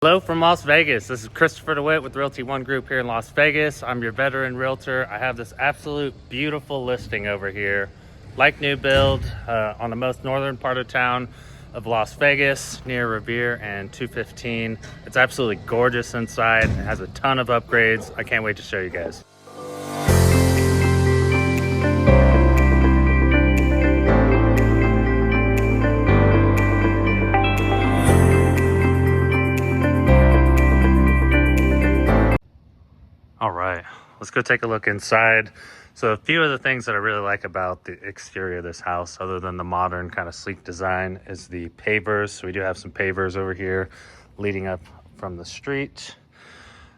Hello from Las Vegas. This is Christopher DeWitt with Realty One Group here in Las Vegas. I'm your veteran realtor. I have this absolute beautiful listing over here, like new build, on the most northern part of town of Las Vegas, near Revere and 215. It's absolutely gorgeous inside. It has a ton of upgrades. I can't wait to show you guys. All right, let's go take a look inside. So a few of the things that I really like about the exterior of this house, other than the modern kind of sleek design, is the pavers. So we do have some pavers over here leading up from the street.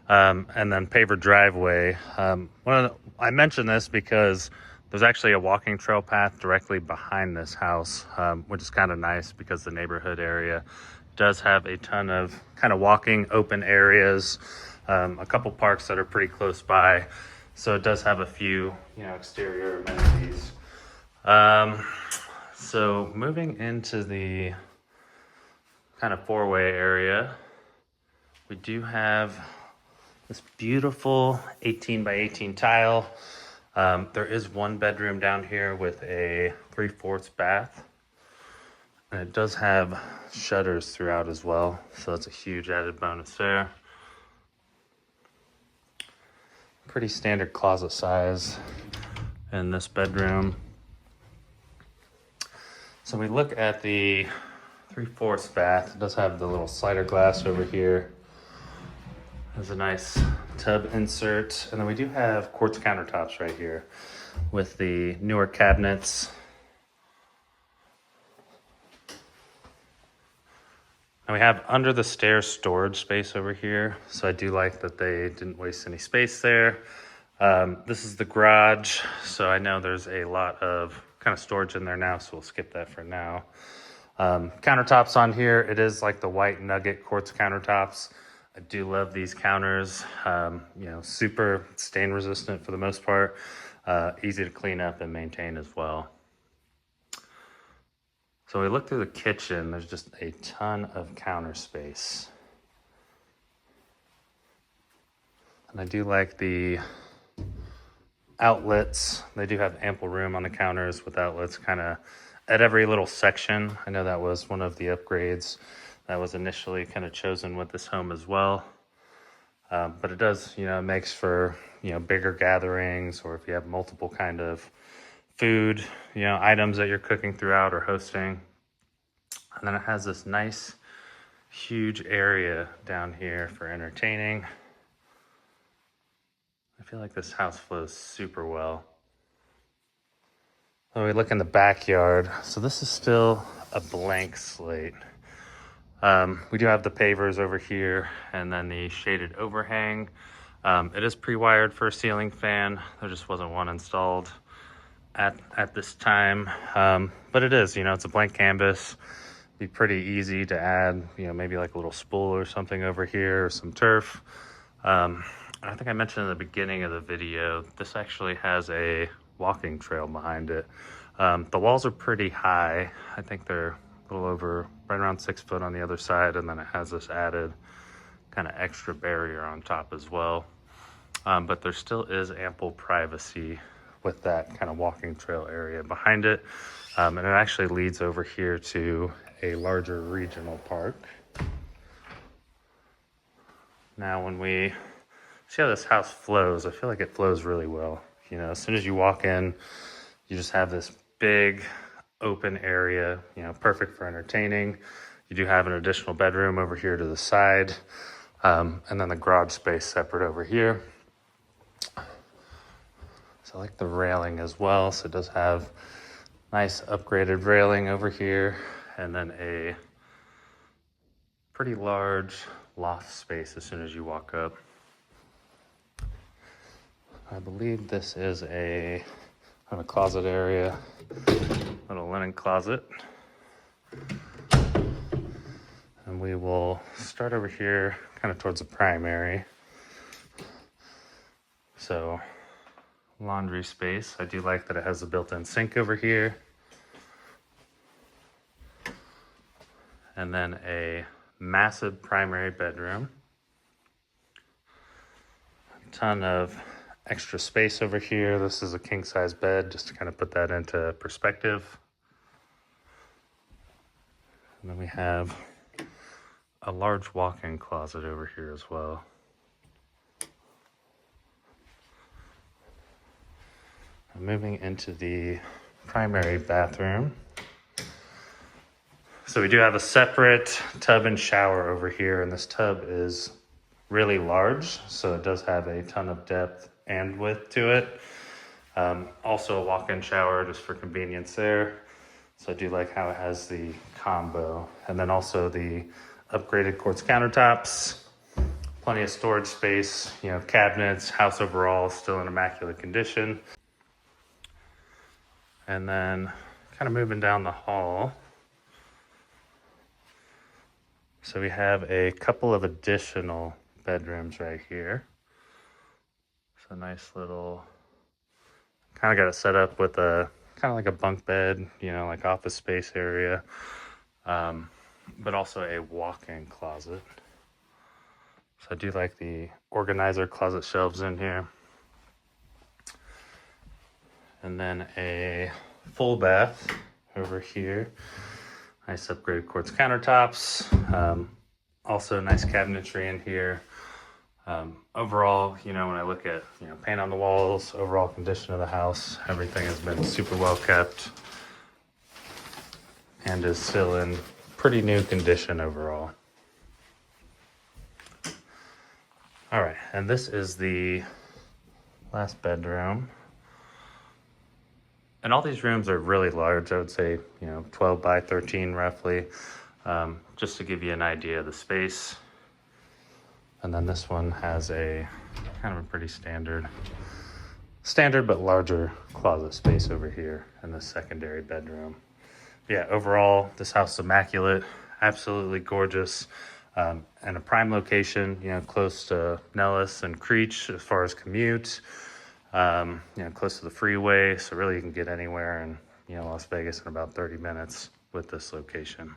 And then paver driveway. I mention this because there's actually a walking trail path directly behind this house, which is kind of nice because the neighborhood area does have a ton of kind of walking open areas. A couple parks that are pretty close by, so it does have a few, exterior amenities. So moving into the kind of four-way area, we do have this beautiful 18 by 18 tile. There is one bedroom down here with a 3/4 bath, and it does have shutters throughout as well, so that's a huge added bonus there. Pretty standard closet size in this bedroom. So we look at the 3/4 bath. It does have the little slider glass over here. There's a nice tub insert. And then we do have quartz countertops right here with the newer cabinets. And we have under the stairs storage space over here. So I do like that they didn't waste any space there. This is the garage. So I know there's a lot of kind of storage in there now, so we'll skip that for now. Countertops on here. It is like the white nugget quartz countertops. I do love these counters. Super stain resistant for the most part. Easy to clean up and maintain as well. So we look through the kitchen, there's just a ton of counter space. And I do like the outlets. They do have ample room on the counters with outlets kind of at every little section. I know that was one of the upgrades that was initially kind of chosen with this home as well. But it does, it makes for, bigger gatherings, or if you have multiple kind of food, items that you're cooking throughout or hosting. And then it has this nice, huge area down here for entertaining. I feel like this house flows super well. So we look in the backyard. So this is still a blank slate. We do have the pavers over here and then the shaded overhang. It is pre-wired for a ceiling fan. There just wasn't one installed at this time, but it is, it's a blank canvas. Be pretty easy to add, maybe like a little spool or something over here, or some turf. I think I mentioned in the beginning of the video, this actually has a walking trail behind it. The walls are pretty high. I think they're a little over, right around 6 foot on the other side, and then it has this added kind of extra barrier on top as well. But there still is ample privacy with that kind of walking trail area behind it. And it actually leads over here to a larger regional park. Now when we see how this house flows, I feel like it flows really well. As soon as you walk in, you just have this big open area, perfect for entertaining. You do have an additional bedroom over here to the side, and then the garage space separate over here. So I like the railing as well. So it does have nice upgraded railing over here, and then a pretty large loft space as soon as you walk up. I believe this is a closet area, little linen closet. And we will start over here kind of towards the primary. So laundry space. I do like that it has a built-in sink over here. And then massive primary bedroom. A ton of extra space over here. This is a king size bed, just to kind of put that into perspective. And then we have a large walk-in closet over here as well. Moving into the primary bathroom. So we do have a separate tub and shower over here, and this tub is really large, so it does have a ton of depth and width to it. Also a walk-in shower just for convenience there. So I do like how it has the combo. And then also the upgraded quartz countertops, plenty of storage space, you know, cabinets, house overall still in immaculate condition. And then kind of moving down the hall. So we have a couple of additional bedrooms right here. It's a nice little, kind of got it set up with a kind of like a bunk bed, you know, like office space area, but also a walk-in closet. So I do like the organizer closet shelves in here. And then a full bath over here. Nice upgraded quartz countertops. Also nice cabinetry in here. Overall, you know, when I look at, you know, paint on the walls, overall condition of the house, everything has been super well kept and is still in pretty new condition overall. All right, and this is the last bedroom. And all these rooms are really large. I would say, you know, 12 by 13 roughly, just to give you an idea of the space. And then this one has a kind of a pretty standard but larger closet space over here in the secondary bedroom. Yeah, overall, this house is immaculate, absolutely gorgeous, and a prime location, you know, close to Nellis and Creech as far as commute. You know, close to the freeway, so really you can get anywhere in, you know, Las Vegas in about 30 minutes with this location.